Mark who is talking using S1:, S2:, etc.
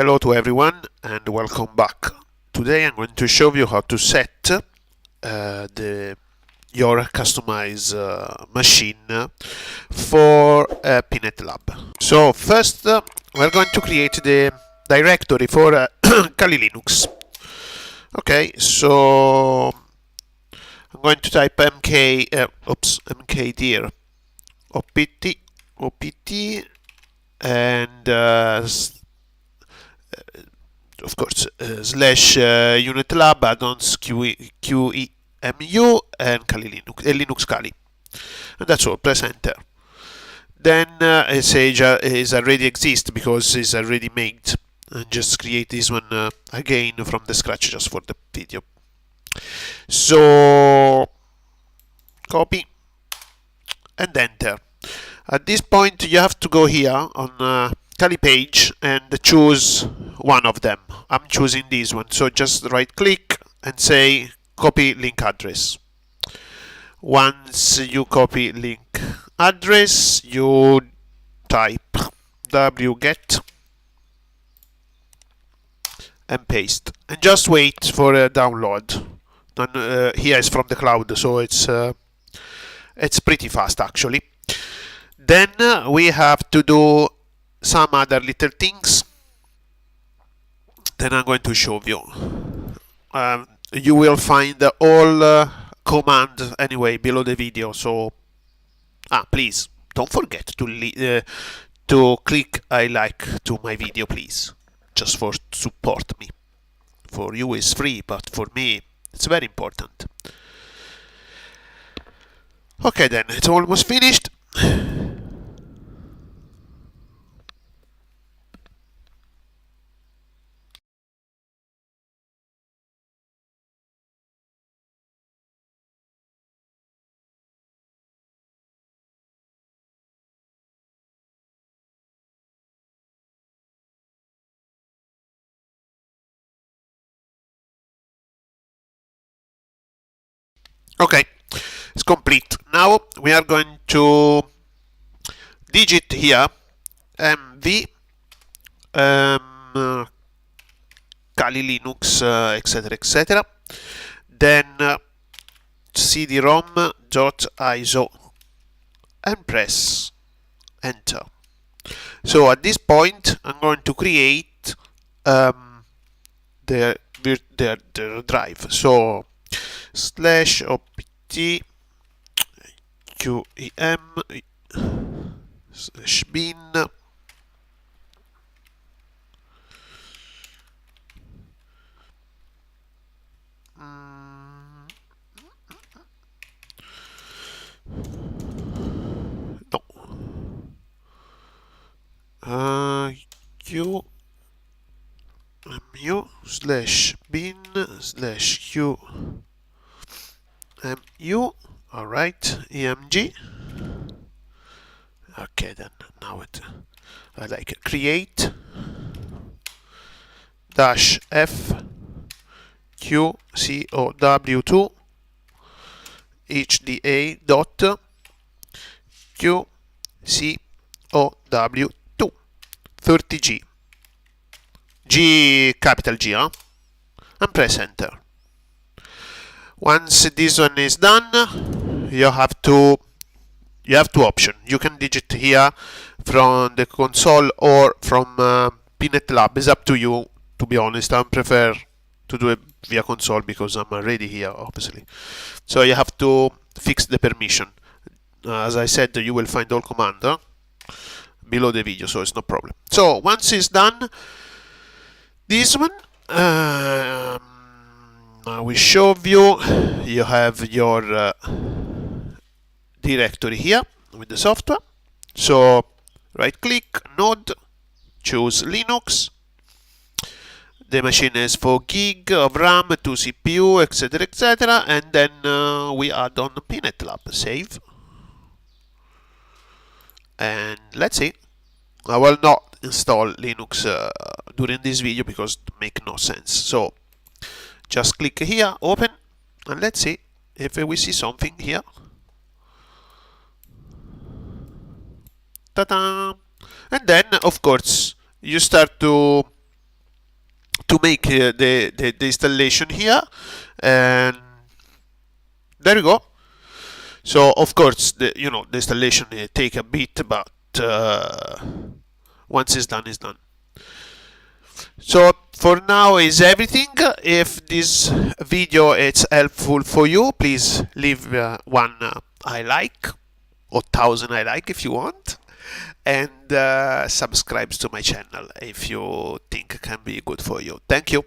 S1: Hello to everyone and welcome back. Today I'm going to show you how to set your customized machine for PNETlab. So first we're going to create the directory for Kali Linux. Okay, so I'm going to type mkdir opt and of course slash unitlab add-ons QEMU and Kali Linux Kali, and that's all. Press enter. Then Sage is already exist because it's already made, and just create this one again from the scratch just for the video. So copy and enter. At this point you have to go here on Kali page and choose one of them. I'm choosing this one, so just right click and say copy link address. Once you copy link address, you type wget and paste, and just wait for a download. Here is from the cloud, so it's pretty fast actually. Then we have to do some other little things. Then I'm going to show you. You will find all commands anyway below the video. So please don't forget to click I like to my video, please, just for support me. For you it's free, but for me it's very important. Okay, then it's almost finished. Okay, it's complete. Now we are going to digit here mv Kali Linux, etc, etc. Then cd-rom.iso and press enter. So at this point I'm going to create the drive. So slash opt qem slash bin QEMU slash bin slash QEMU. Alright, EMG. Okay, then now I like it. Create dash F QCOW2 HDA dot QCOW2 30G. G capital G, and press enter. Once this one is done, you have two options. You can digit here from the console or from PNETlab. It's up to you. To be honest, I prefer to do it via console because I'm already here, obviously. So you have to fix the permission. As I said, you will find all commands below the video, so it's no problem. So once it's done, this one I will show you. You have your directory here with the software. So right click, node, choose Linux. The machine is 4 gig of RAM, 2 CPU, etc, etc, and then we add on PNETlab. Save, and let's see. I will not install Linux during this video because it makes no sense. So just click here, open, and let's see if we see something here. Ta-da! And then, of course, you start to to make the installation here, and there you go. So of course the installation take a bit, but once it's done, it's done. So for now is everything. If this video is helpful for you, please leave one I like, or 1,000 I like if you want, and subscribe to my channel if you think it can be good for you. Thank you.